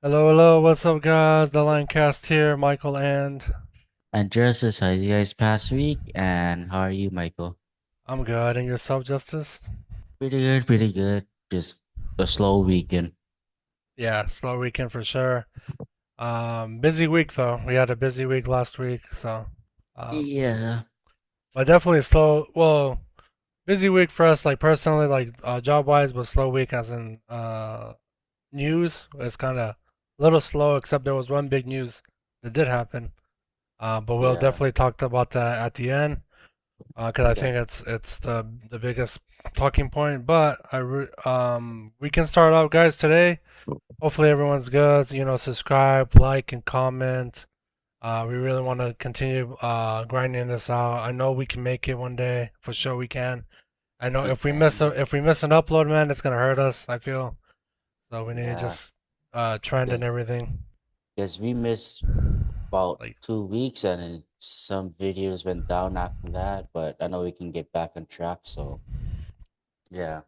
Hello, hello, what's up, guys? The Linecast here, Michael and And Justice, how you guys past week? And how are you, Michael? I'm good. And yourself, Justice? Pretty good, pretty good. Just a slow weekend. Yeah, slow weekend for sure. Busy week though. We had a busy week last week, so um, Yeah. but definitely slow. Well, busy week for us, like personally, like job wise, but slow week as in news. It's kind of a little slow, except there was one big news that did happen. But we'll Yeah. definitely talk about that at the end. Because I Yeah. think it's the biggest talking point. But we can start out, guys, today. Hopefully everyone's good. Subscribe, like, and comment. We really want to continue grinding this out. I know we can make it one day for sure. We can. I know We can. if we miss an upload, man, it's gonna hurt us. I feel so. We need to Yeah. just trend and Yes. everything. Yes, we missed about Like 2 weeks and then some videos went down after that, but I know we can get back on track, so yeah.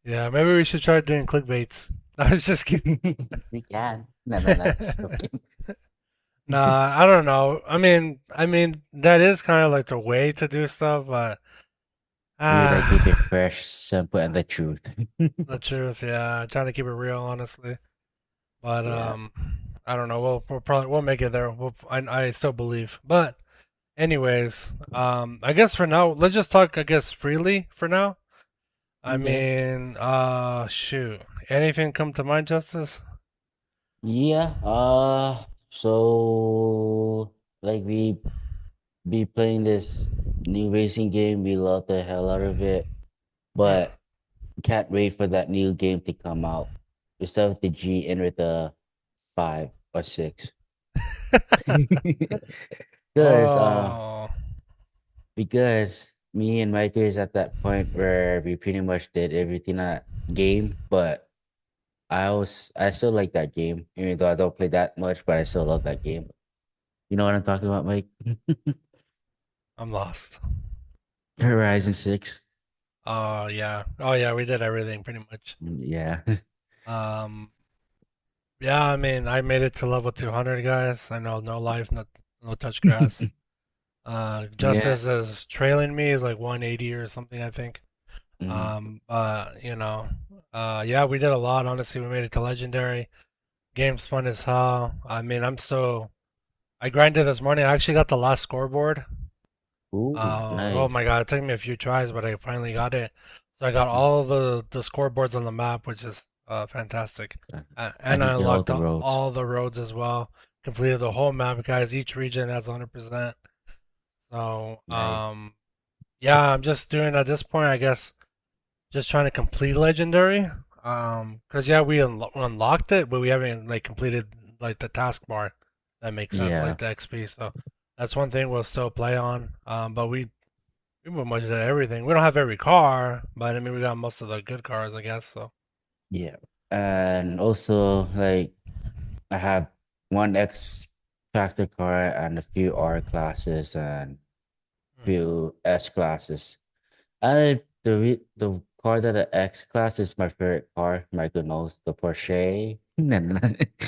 yeah, maybe we should try doing clickbaits. I was just kidding. We can. No, no, no. Okay. Nah, I don't know. I mean that is kind of like the way to do stuff, but We like keep it ah, fresh, simple, and the truth. the truth, yeah, trying to keep it real, honestly. But Yeah. I don't know. We'll make it there. I still believe. But anyways, I guess for now, let's just talk. I guess freely for now. I Okay. mean, shoot, anything come to mind, Justice? Yeah, so like we be playing this new racing game. We love the hell out of it, Hmm. but can't wait for that new game to come out. We start with the G and with the 5 or 6. Because Oh, because me and Mike is at that point where we pretty much did everything at game, but I still like that game, even though I don't play that much, but I still love that game. You know what I'm talking about, Mike? I'm lost. Horizon 6. Oh yeah. Oh yeah. We did everything pretty much. Yeah. Um, Yeah, I mean, I made it to level 200, guys. I know no life, no touch grass. Yeah. Justice is trailing me is like 180 or something, I think. Mm. Yeah, we did a lot. Honestly, we made it to legendary. Game's fun as hell. I mean, I grinded this morning. I actually got the last scoreboard. Ooh, Oh my nice. God, it took me a few tries, but I finally got it. So I got Mm. all the scoreboards on the map, which is fantastic. And And you I can all unlocked the roads. all the roads as well. Completed the whole map, guys. Each region has 100%. So, Nice. yeah, I'm just doing at this point, I guess, just trying to complete legendary. Cause yeah, we unlocked it, but we haven't like completed like the taskbar. That makes sense, like Yeah. the XP. So that's one thing we'll still play on. But we pretty much did everything. We don't have every car, but I mean we got most of the good cars, I guess. So Yeah. And also, like, I have one X Factor car and a few R classes and hmm. few S classes. The car that the X class is my favorite car. Michael knows the Porsche.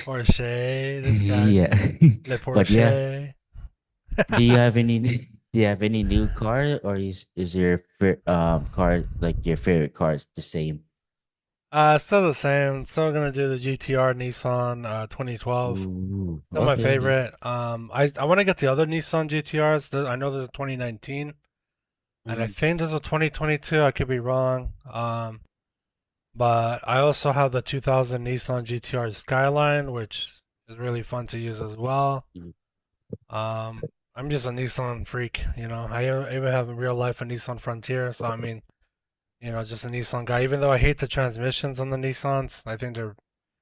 Porsche, this guy, Yeah. Le But yeah, Porsche. do you have any do you have any new car, or is your car, like your favorite car, is the same? Still the same. Still gonna do the GTR Nissan 2012. Ooh, Still my okay, okay. favorite. I want to get the other Nissan GTRs. I know there's a 2019, and I Mm, think there's a 2022. I could be wrong. But I also have the 2000 Nissan GTR Skyline, which is really fun to use as well. mm, I'm just a Nissan freak, you know. I even have in real life a Nissan Frontier, so I mean, just a Nissan guy. Even though I hate the transmissions on the Nissans, I think they're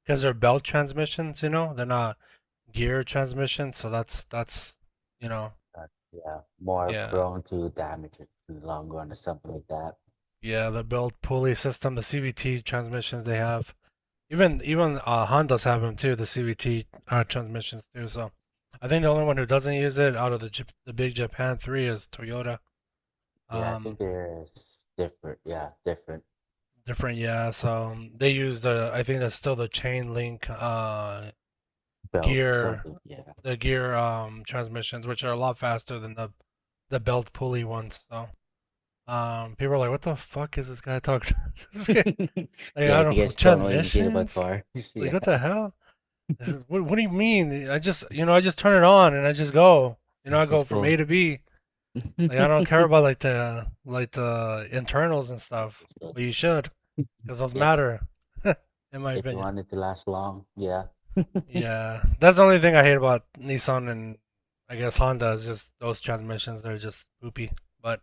because they're belt transmissions, they're not gear transmissions, so that's you know, yeah, more yeah. prone to damage in the long run or something like that. Yeah, the built pulley system, the CVT transmissions they have. Even Hondas have them too, the CVT transmissions too. So I think the only one who doesn't use it out of the big Japan three is Toyota. Yeah, I Um, think there's different. Yeah, different. Different, yeah. So they use I think that's still the chain link. belt gear something. Yeah. the gear transmissions, which are a lot faster than the belt pulley ones. So people are like, what the fuck is this guy talking? This guy, like, Yeah, I if you don't know, guys don't know anything about transmissions. cars, Like yeah, what the hell? What do you mean? I just turn it on and I just go. I go just from A go. to B. Like I don't care about like the internals and stuff. So, But you should, because those yeah, matter, in my if you opinion. want it to last long, yeah. Yeah, that's the only thing I hate about Nissan and I guess Honda is just those transmissions. They're just poopy. But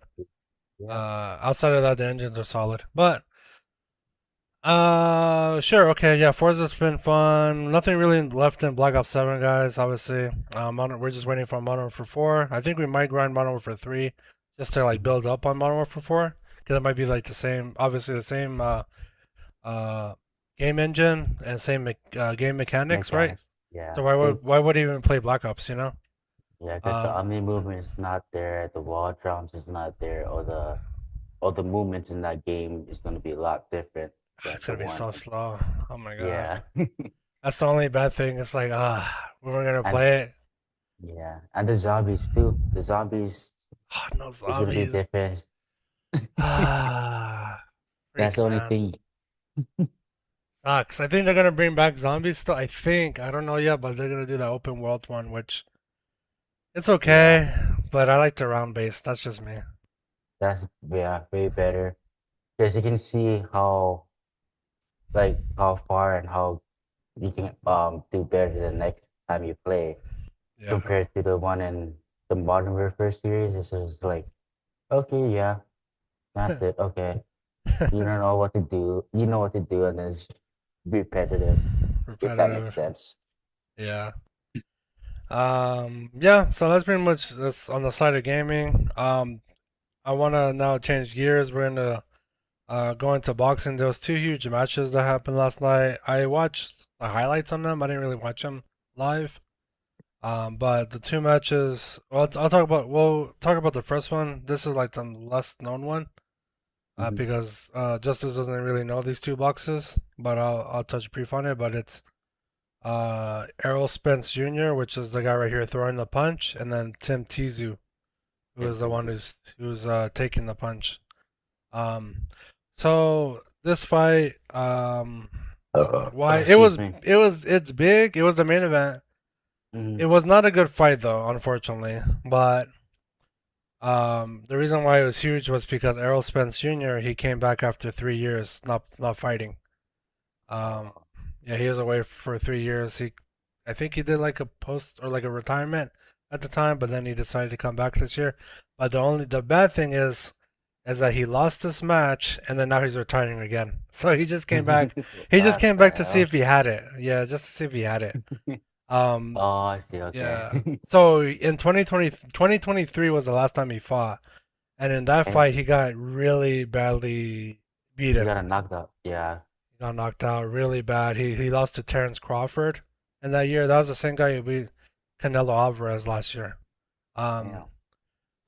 Yeah. outside of that, the engines are solid. But sure, okay, yeah. Forza's been fun. Nothing really left in Black Ops 7, guys. Obviously, we're just waiting for Modern Warfare 4. I think we might grind Modern Warfare 3 just to like Mhm. build up on Modern Warfare 4 because it might be like the same, obviously the same uh game engine and same game mechanics, right? Mechanics. Yeah. So See, why would I even play Black Ops? yeah, because the Um, omni movement is not there, the wall jumps is not there, or the movements in that game is gonna be a lot different than it's the gonna be one. so slow. Oh my god, Yeah. that's the only bad thing. It's like when we're gonna And play it, yeah, and the zombies too. The zombies no is gonna be zombies. different. That's Freak the only man, thing. sucks. I think they're gonna bring back zombies still. I think I don't know yet, but they're gonna do that open world one, which it's Yeah, okay. But I like the round base. That's just me. that's yeah, way better. Because you can see how far and how you can do better the next time you play Yeah, compared to the one in the Modern Warfare series. It's just like, okay, yeah, that's it. Okay, you don't know what to do. You know what to do, and then it's repetitive. If that makes repetitive. sense. Yeah. Yeah. So that's pretty much this on the side of gaming. I want to now change gears. We're gonna go into boxing. There was two huge matches that happened last night. I watched the highlights on them. I didn't really watch them live. But the two matches. Well, we'll talk about the first one. This is like the less known one. Hmm. Because Justice doesn't really know these two boxes, but I'll touch brief on it. But it's Errol Spence Jr., which is the guy right here throwing the punch, and then Tim Tszyu, who is the one MTZ. who's taking the punch. Um, so this fight, why Excuse me. it's big. It was the main event. Hmm. It was not a good fight though, unfortunately. But the reason why it was huge was because Errol Spence Jr. He came back after 3 years not fighting. Um, yeah, he was away for 3 years. I think he did like a post or like a retirement at the time, but then he decided to come back this year. But the bad thing is that he lost this match and then now he's retiring again. So he just came back. He just What came the back to see if hell? he had it. Yeah, just to see if he had it. Um, Oh, I see. Okay. yeah. So in 2023 was the last time he fought, and in that And fight he got really badly you beaten. got a knocked out. Yeah. He got knocked out really bad. He lost to Terrence Crawford in that year. That was the same guy who beat Canelo Alvarez last year. Um, Yeah.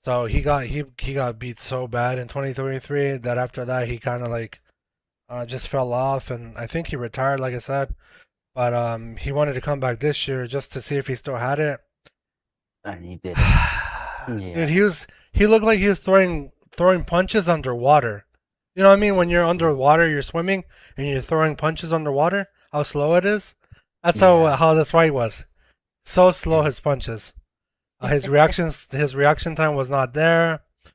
so he got beat so bad in 2023 that after that he kind of like just fell off, and I think he retired, like I said. But he wanted to come back this year just to see if he still had it. And you didn't. Dude, Yeah. he looked like he was throwing punches underwater. You know what I mean? When you're Mm. underwater, you're swimming and you're throwing punches underwater. How slow it is. That's Yeah. how this fight was. So slow his punches. His reaction time was not there. His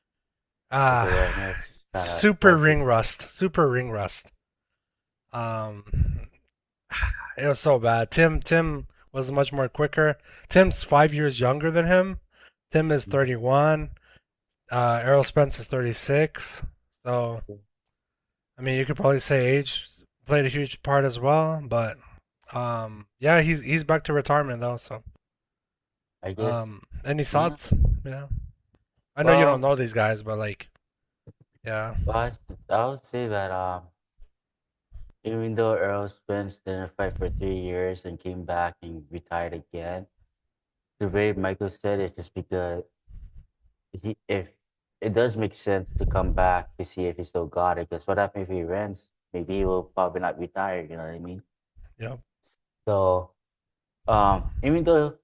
Ah, awareness kind of wasn't. super ring rust. Um, it was so bad. Tim was much more quicker. Tim's 5 years younger than him. Tim is 31. Errol Spence is 36. So, I mean, you could probably say age played a huge part as well. But, yeah, he's back to retirement though. So, I guess. any Yeah. thoughts? Yeah, I know you don't Well, know these guys, but like, yeah, well, I would say that even though Errol Spence didn't fight for 3 years and came back and retired again, the way Michael said it, just because if it does make sense to come back to see if he still got it. Because what happens if he rents? Maybe he will probably not retire. You know what I mean? yeah, So Even though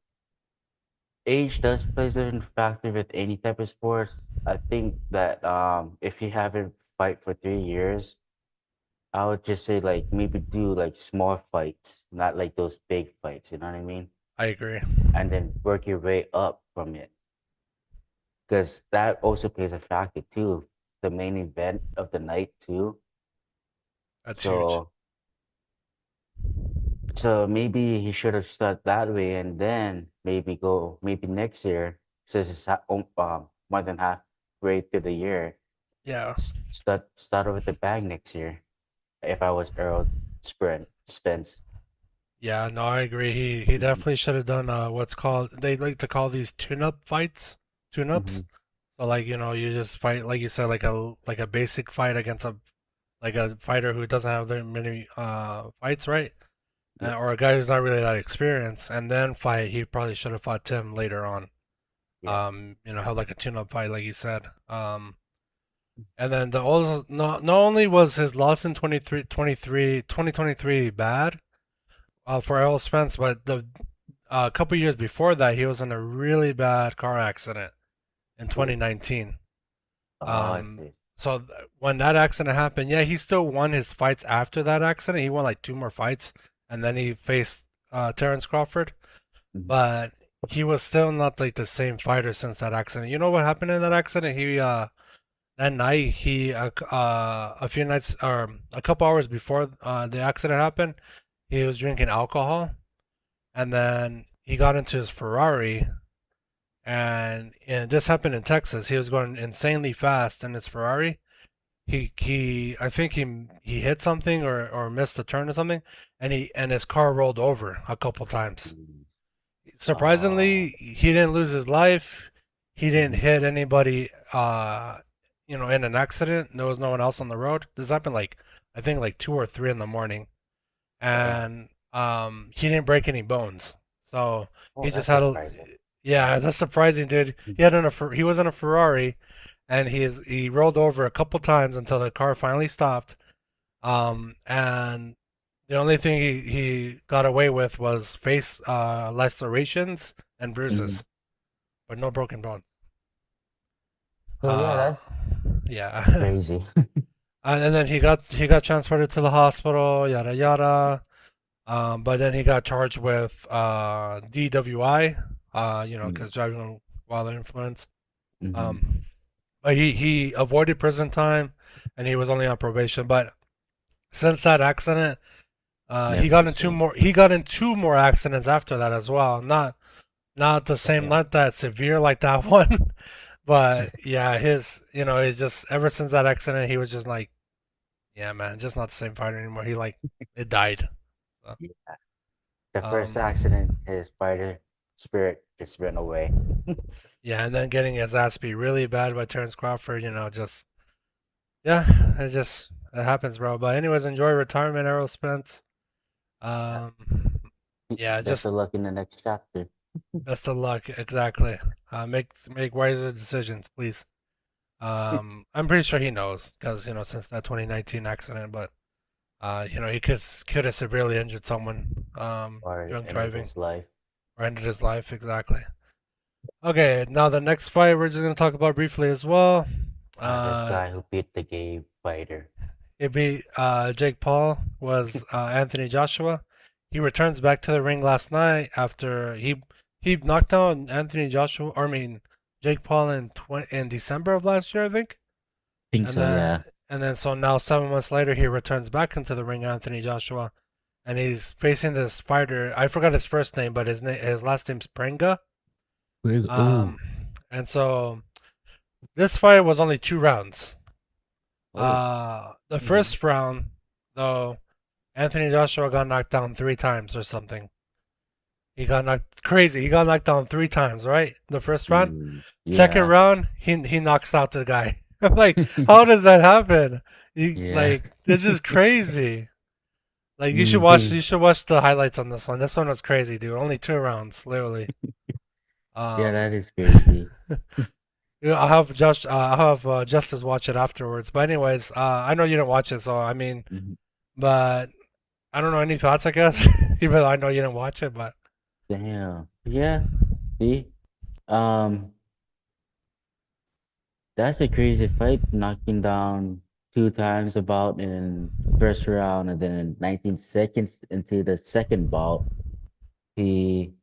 age does plays a factor with any type of sports, I think that if you haven't fight for 3 years, I would just say like maybe do like small fights, not like those big fights. You know what I mean? I agree. And then work your way up from it, because that also plays a factor too. The main event of the night too. That's huge. So maybe he should have started that way, and then maybe next year, since it's more than halfway through the year, Yeah. start with the bang next year. If I was Errol Spence. Yeah, no, I agree. He Hmm. definitely should have done what's called they like to call these tune-up fights, tune-ups. Hmm. So like, you just fight like you said like a basic fight against a fighter who doesn't have that many fights, right? Yep. Or a guy who's not really that experienced and then fight. He probably should have fought Tim later on. Yeah. Have like a tune-up fight like you said. And then the also not only was his loss in 2023 bad for Errol Spence, but the a couple years before that, he was in a really bad car accident in Ooh. 2019. Oh, I Um, see. so when that accident happened, yeah, he still won his fights after that accident. He won like two more fights, and then he faced Terrence Crawford. Hmm. But he was still not like the same fighter since that accident. You know what happened in that accident? He that night a few nights or a couple hours before the accident happened, he was drinking alcohol, and then he got into his Ferrari, and this happened in Texas. He was going insanely fast in his Ferrari. He I think he hit something or missed a turn or something, and his car rolled over a couple times. Mm. Surprisingly, Oh. he didn't lose his life. He didn't Hmm. hit anybody in an accident. There was no one else on the road. This happened like I think like 2 or 3 in the morning, Oh. and he didn't break any bones. So Oh, he just that's had a surprising. yeah, that's surprising, dude. He was in a Ferrari, and he rolled over a couple times until the car finally stopped. And the only thing he got away with was face lacerations and Hmm. bruises, but no broken bones. So yeah, Uh, that's yeah. crazy. And then he got transported to the hospital, yada yada. But then he got charged with DWI, Mm. because driving while under influence. Hmm. Um, but he avoided prison time, and he was only on probation. But since that accident, Never the same. he got in two more accidents after that as well. Not the same, Damn. not that severe like that one, but yeah, he's just ever since that accident, he was just like, yeah, man, just not the same fighter anymore. He like it died. So, Yeah. The first um, accident, his fighter spirit just ran away. yeah, and then getting his ass beat really bad by Terrence Crawford, just yeah, it happens, bro. But anyways, enjoy retirement, Errol Spence. Um, yeah, Best just of luck in the next chapter. best of luck. Exactly. Make wiser decisions, please. I'm pretty sure he knows because since that 2019 accident, but he could have severely injured someone Or drunk ended driving his life. or ended his life. Exactly. Okay, now the next fight we're just gonna talk about briefly as well. This Uh, guy who beat the gay fighter. it beat Jake Paul was Anthony Joshua. He returns back to the ring last night after he knocked down Anthony Joshua, or I mean Jake Paul in December of last year, I think. Think And so, yeah. then so now 7 months later he returns back into the ring, Anthony Joshua, and he's facing this fighter. I forgot his first name, but his last name's Prenga. Oh. Um, and so this fight was only 2 rounds. Oh. The Mhm. first round, though, Anthony Joshua got knocked down 3 times or something. He got knocked crazy. He got knocked down 3 times, right? The first round. Second Yeah. round, he knocks out the guy. I'm like, how does that happen? Yeah. This is crazy. Like Mhm. you should watch the highlights on this one. This one was crazy, dude. Only 2 rounds, literally. Yeah, that Um, is crazy. I'll have Justice watch it afterwards. But anyways, I know you didn't watch it, so I mean, Mhm. but I don't know any thoughts. I guess even though I know you didn't watch it, but Damn. Yeah. See? Um, that's a crazy fight, knocking down two times about in first round and then in 19 seconds into the second bout, he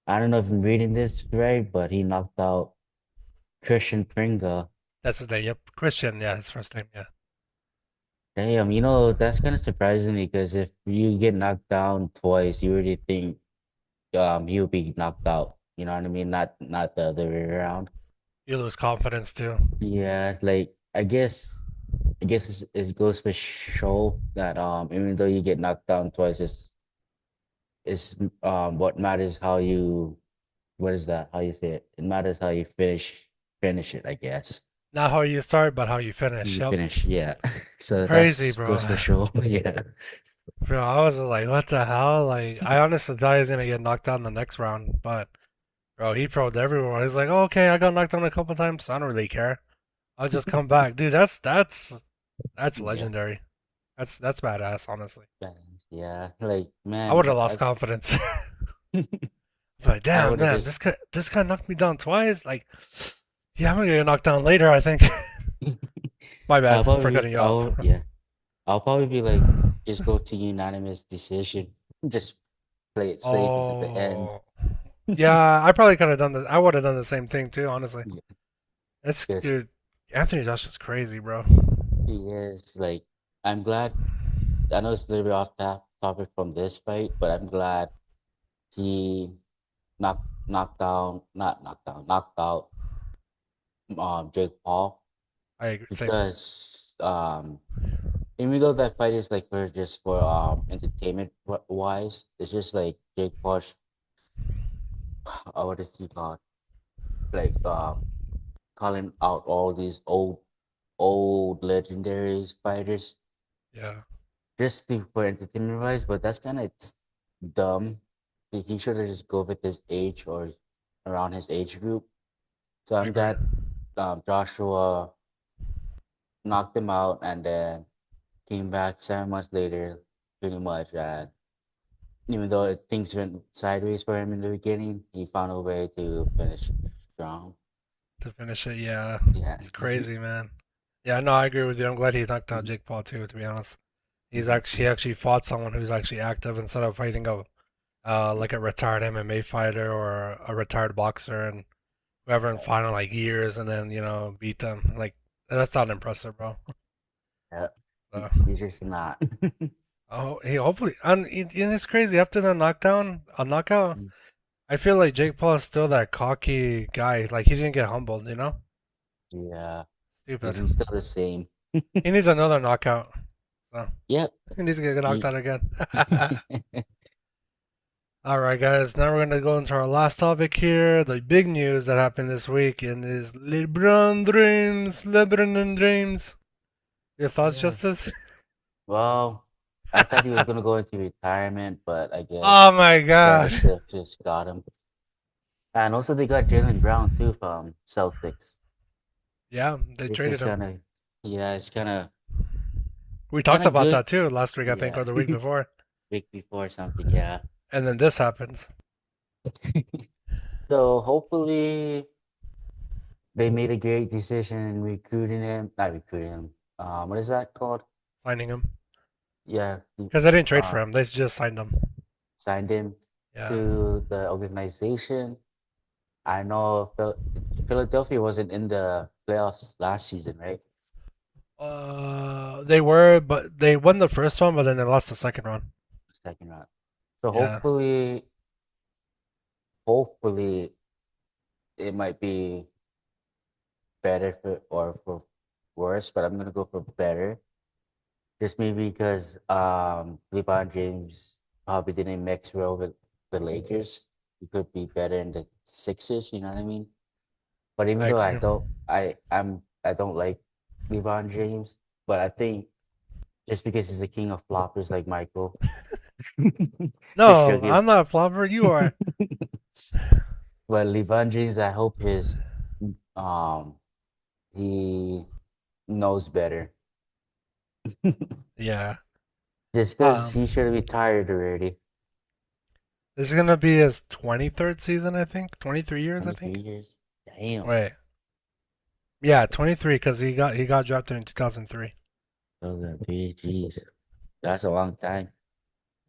I don't know if I'm reading this right, but he knocked out Christian Pringa. That's his name. Yep, Christian. Yeah, his first name. Yeah, Damn, that's kind of surprising because if you get knocked down twice, you really think you'll be knocked out. You know what I mean? Not the other way around. you lose confidence too. Yeah, like I guess it goes to show that even though you get knocked down twice, it's what matters how you what is that? How you say it? It matters how you finish it, I guess. Not how you start, but how you finish. You Yep. finish, yeah. So Crazy, that's bro. goes to show, yeah. Bro, I was like, what the hell? Like, I honestly thought he was gonna get knocked out in the next round, but bro, he probed everyone. He's like, oh, okay, I got knocked down a couple times. I don't really care. I'll just come back, dude. That's Yeah, legendary. That's badass, honestly. yeah. Like, I would man, have lost confidence. Like, I damn, would have man, just this guy knocked me down twice. Like, yeah, I'm gonna get knocked down later. I think. My I'll bad for probably cutting you off. I'll yeah. I'll probably be like just go to unanimous decision. Just play it safe into the end. Oh, yeah, I probably could have done this. I would have done the same thing too, honestly. Yeah, It's because dude, Anthony Josh is crazy, bro. he is like I'm glad I know it's a little bit off topic from this fight, but I'm glad he knocked out Jake Paul I agree. Same. because even though that fight is like for just for entertainment wise, it's just like Jake Paul what is he called? Like calling out all these old legendary fighters Yeah, just for entertainment wise, but that's kind of dumb. He should have just go with his age or around his age group. So I I'm agree. glad Joshua knocked him out and then came back 7 months later, pretty much. And even though things went sideways for him in the beginning, he found a way to finish strong. To finish it, yeah, Yeah. it's crazy, man. Yeah, no, I agree with you. I'm glad he knocked out Jake Paul too. To be honest, he actually fought someone who's actually active instead of fighting a like a retired MMA fighter or a retired boxer and whoever in final like years and then beat them. Like that's not impressive, bro. Yeah. So, He's just not. oh, he hopefully and it's crazy after the knockout. I feel like Jake Paul is still that cocky guy. Like he didn't get humbled, you know? Yeah. Stupid. He's still the same. He needs another knockout. So Yep. he needs to get knocked He, out again. All right, guys. Now we're gonna go into our last topic here. The big news that happened this week and is LeBron and dreams. Your thoughts, yeah. Justice? Well, I thought he was gonna go into retirement, but I Oh guess my God. scholarship just got him. And also they got Jalen Brown too from Celtics. Yeah, they This traded is him. kind of yeah, it's We kind talked of about good. that too last week, I think, Yeah, or the week before. week before something. Yeah. And then this happens. So hopefully they made a great decision in recruiting him. Not recruiting him. What is that called? Signing him. Yeah, Because they didn't trade for uh, him. They just signed him. signed him Yeah. to the organization. I know Philadelphia wasn't in the playoffs last season, right? They were, but they won the first one, but then they lost the second one. Second round. So Yeah. hopefully it might be better for worse, but I'm gonna go for better. Just maybe because LeBron James probably didn't mix well with the Lakers. He could be better in the Sixers, you know what I mean? But even I though agree. I don't like LeBron James, but I think just because he's the king of floppers like Michael, just No, should give. I'm not a flopper. You are. But LeBron James, I hope um he knows better. Yeah. Just because he Um. should have retired already. This is gonna be his 23rd season, I think. 23 years, I 23 think. years. Damn. Wait, yeah, 23 because he got drafted in 2003. Those are three. Jeez. That's a long time.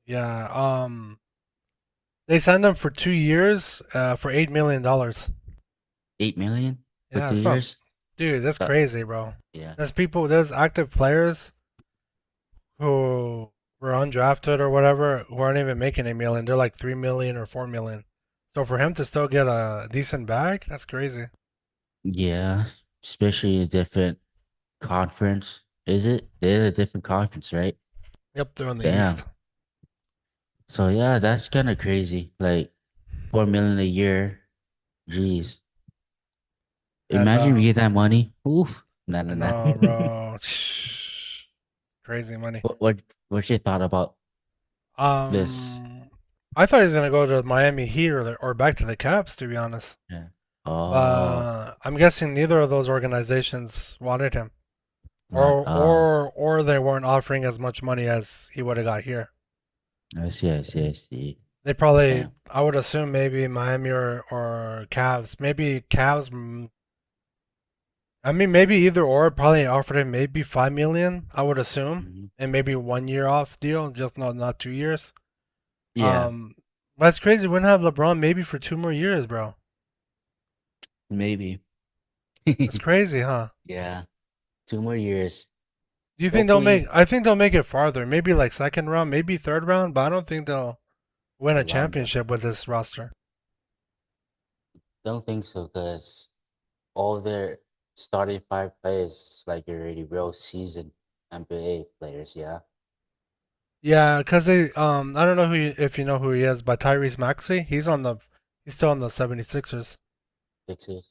Yeah. They signed him for 2 years, for $8 million. 8 million for Yeah, two it's not, years. dude. That's Uh, crazy, bro. yeah. There's active players who were undrafted or whatever who aren't even making 8 million. They're like 3 million or 4 million. So for him to still get a decent bag, that's crazy. Yeah. Especially a different conference. Is it? They're in a different conference, right? Yep, they're in the East. Damn. So yeah, that's kind of crazy. Like 4 million a year. Jeez. And Imagine if you get that money. Oof. Nah, I nah, nah. know, bro. Crazy money. What's your thought about this? Um, I thought he was gonna go to Miami Heat or back to the Caps, to be honest. Yeah. Oh, But I'm guessing neither of those organizations wanted him, not or they weren't offering as much money as he would have got here. I see, I see, I see. They probably, Damn. I would assume maybe Miami or Cavs. Maybe Cavs. I mean, maybe either or. Probably offered him maybe 5 million. I would assume, Mhm. and maybe 1 year off deal, just not 2 years. Yeah, That's crazy. We wouldn't have LeBron maybe for 2 more years, bro. maybe. That's crazy, huh? Yeah, 2 more years. Do you think they'll make? Hopefully, I think they'll make it farther. Maybe like second round, maybe third round, but I don't think they'll win a a long run. championship with this roster. Don't think so, because all their starting five players like already real seasoned NBA players. Yeah, Yeah, cause I don't know if you know who he is, but Tyrese Maxey, he's still on the 76ers. 6 years,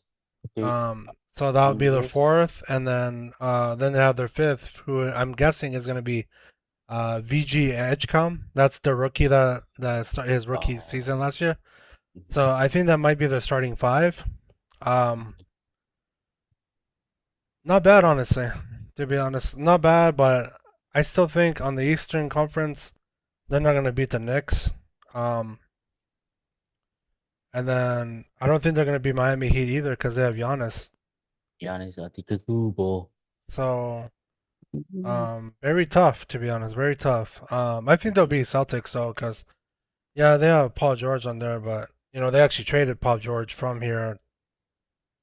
three, So that three would be their years. fourth, and then they have their fifth, who I'm guessing is gonna be VG Edgecombe. That's the rookie that started his rookie Oh, season last year. mhm. So I think that might be their starting five. Um, Not bad, honestly. To be honest, not bad, but I still think on the Eastern Conference they're not gonna beat the Knicks. Um, and then I don't think they're gonna beat Miami Heat either because they have Giannis. Giannis Antetokounmpo. So very tough to be honest, very tough. I think they'll Mhm. beat Celtics though, because yeah, they have Paul George on there, but they actually traded Paul George from here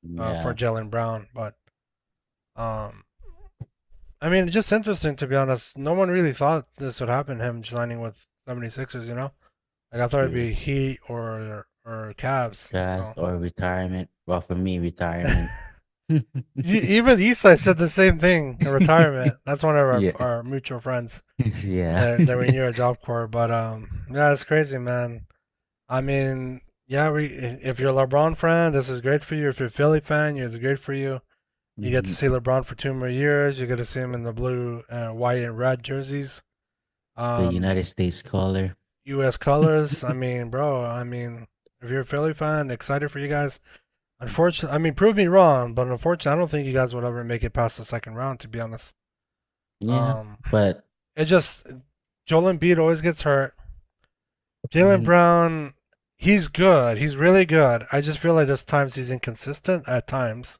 for Yeah, Jalen Brown. But um, I mean, it's just interesting to be honest. No one really thought this would happen. Him signing with 76ers, you know. Like I thought it'd true. be Heat or Cavs. Guys, So or retirement. Well, for me, retirement. even Eastside said the same thing. A retirement. That's one of Yeah. our mutual friends Yeah. that we knew at Job Corps. But yeah, it's crazy, man. I mean, yeah, if you're a LeBron fan, this is great for you. If you're a Philly fan, it's great for you. You get to Mhm. see LeBron for 2 more years. You get to see him in the blue, white, and red jerseys. The Um, United States color. U.S. colors. I mean, bro. I mean, if you're a Philly fan, excited for you guys. Unfortunately, I mean, prove me wrong, but unfortunately, I don't think you guys would ever make it past the second round. To be honest, Yeah, um, but it just Joel Embiid always gets hurt. Jalen mhm, Brown, he's good. He's really good. I just feel like there's times he's inconsistent at times.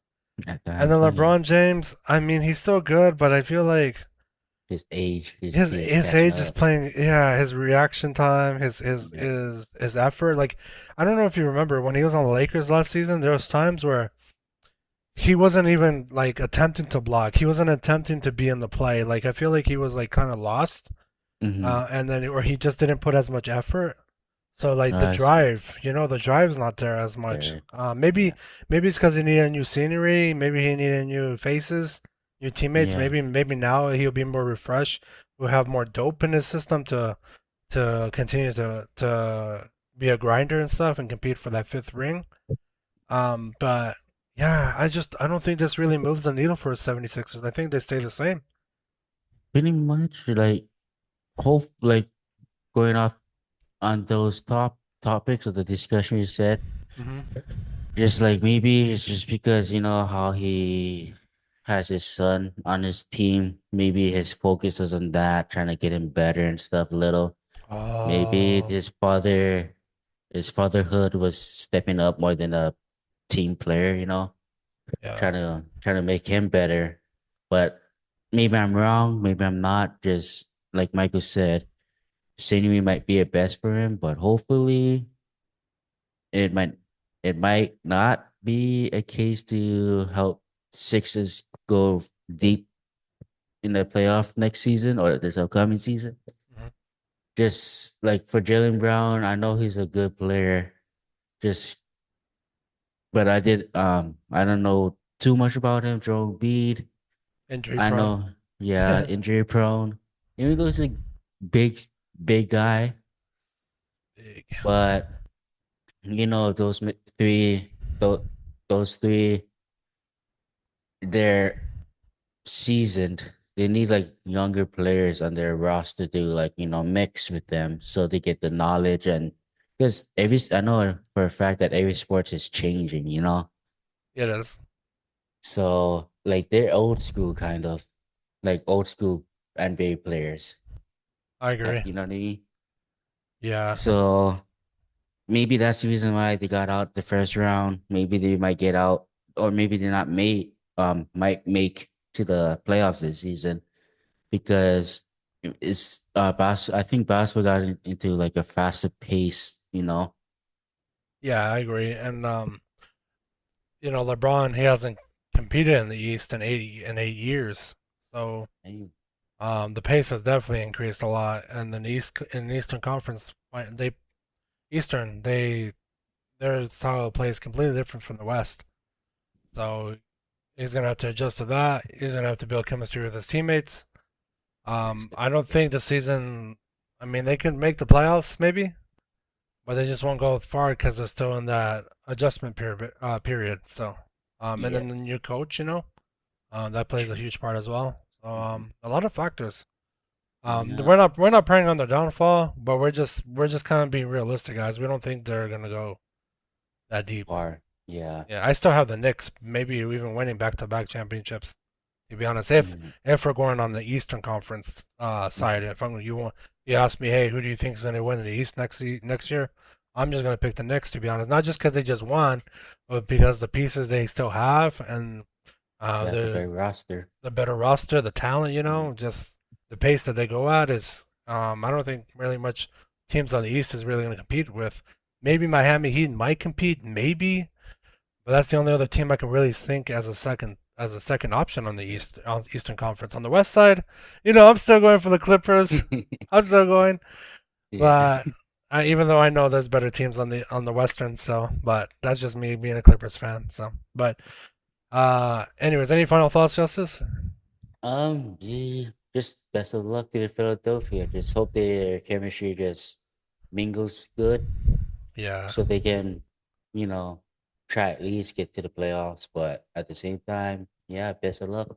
at And then times, yeah, LeBron James, I mean, he's still good, but I feel like his age his catching age is up. playing. Yeah, his reaction time, Yeah. his effort. Like, I don't know if you remember when he was on the Lakers last season. There was times where he wasn't even like attempting to block. He wasn't attempting to be in the play. Like I feel like he was like kind of lost, Mm-hmm. and then or he just didn't put as much effort. So like the I see. drive, the drive's not there as much. There. Maybe Yeah. maybe it's because he needed new scenery. Maybe he needed new faces, new teammates. Yeah. Maybe now he'll be more refreshed. We'll have more dope in his system to continue to be a grinder and stuff and compete for that fifth ring. But yeah, I don't think this really moves the needle for 76ers. I think they stay the same. Pretty much like like going off on those topics of the discussion you said, Hmm. just like maybe it's just because you know how he has his son on his team. Maybe his focus is on that, trying to get him better and stuff a little. Maybe Oh, his father. his fatherhood was stepping up more than a team player, Yeah, trying to make him better. But maybe I'm wrong, maybe I'm not. Just like Michael said, Sinewy might be a best for him, but hopefully it might it might not be a case to help Sixers go deep in the playoff next season or this upcoming season. mhm. Just like for Jalen Brown, I know he's a good player. Just but I don't know too much about him. Joel Embiid, Injury I prone. know, yeah, injury prone. Even though he's a big big guy, Big. but those three, those three, they're seasoned. They need like younger players on their roster to like mix with them so they get the knowledge and because I know for a fact that every sport is changing, It is. so like they're old school kind of like old school NBA players. I agree. You know what I mean? Yeah, So maybe that's the reason why they got out the first round. Maybe they might get out, or maybe they're not made. Might make to the playoffs this season because I think basketball got into like a faster pace. yeah, I agree. And LeBron, he hasn't competed in the East in 8 years, so And the pace has definitely increased a lot. And then in the Eastern Conference, their style of play is completely different from the West. So he's gonna have to adjust to that. He's gonna have to build chemistry with his teammates. I don't think the season. I mean, they can make the playoffs maybe, but they just won't go far because they're still in that adjustment period. So, and yeah, then the new coach, that plays a true. huge part as well. So, Mhm. a lot of factors. Yeah, We're not praying on their downfall, but we're just kind of being realistic, guys. We don't think they're gonna go that deep. far. Yeah. Yeah, I still have the Knicks, maybe even winning back-to-back championships. To be honest, if Mhm. if we're going on the Eastern Conference side, Mhm. if you ask me, hey, who do you think is going to win in the East next year? I'm just going to pick the Knicks, to be honest. Not just because they just won, but because the pieces they still have and Yeah, the the better roster. better roster, the talent, Mhm. just the pace that they go at is. I don't think really much teams on the East is really going to compete with. Maybe Miami Heat might compete, maybe, but that's the only other team I can really think as a second option on the Eastern Conference. On the West side, I'm still going for the Clippers. I'm still going, Yeah. but even though I know there's better teams on the Western, but that's just me being a Clippers fan. So, but anyways, any final thoughts, Justice? Yeah, just best of luck to the Philadelphia. Just hope their chemistry just mingles good Yeah, so they can, you know, try at least get to the playoffs. But at the same time, yeah, best of luck.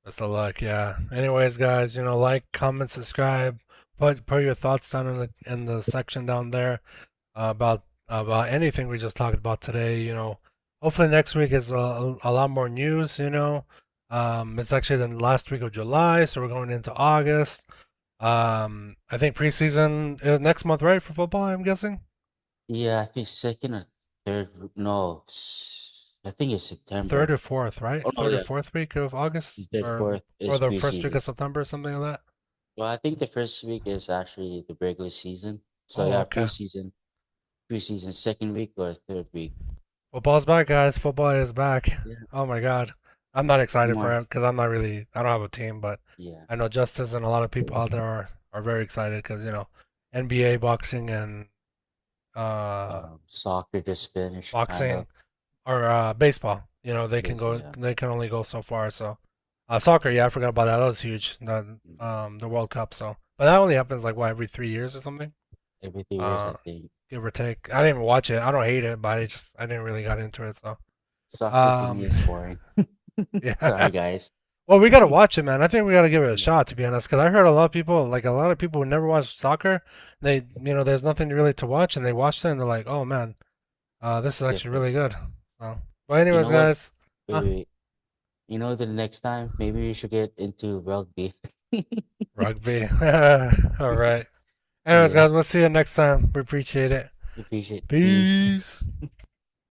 best of luck. Yeah. Anyways, guys, like, comment, subscribe, put your thoughts down in the section down there. About anything we just talked about today. Hopefully next week is a lot more news. It's actually the last week of July, so we're going into August. I think preseason is next month, right, for football? I'm guessing Yeah, I think second or third. No, I think it's third September. or fourth, right? Oh no, Third or yeah, fourth week of August, the or fourth or is the first week preseason. of September, something like that. Well, I think the first week is actually the regular season. So Oh, yeah, okay. preseason second week or third week. Football's back, guys. Football is back. Yeah, Oh my God. I'm not excited for more. it because I don't have a team, but Yeah. I know Justice and a lot of people out there are very excited because, NBA, boxing, and uh, Soccer just finished, kind boxing of. or baseball, Basically, yeah. they can only go so far. So, soccer, yeah, I forgot about that. That was huge. Mhm. The World Cup. So, but that only happens like what, every 3 years or something. Every 3 years, I Uh, think. Give or take. I didn't even watch it. I don't hate it, but I didn't really got into it. So, Soccer to me um, is boring. yeah. Sorry, guys. Well, we gotta watch it, man. I think we gotta give it a Yeah, shot, to be honest. Because I heard a lot of people who never watched soccer, there's nothing really to watch, and they watched it and they're like, oh man, this is actually different. really good. So, but You anyways, know what? guys, Wait, huh? wait, wait. You know, the next time, maybe we should get into rugby. Rugby. All right. Anyways, Yeah. guys, we'll see you next time. We appreciate it. Appreciate. Peace. Peace.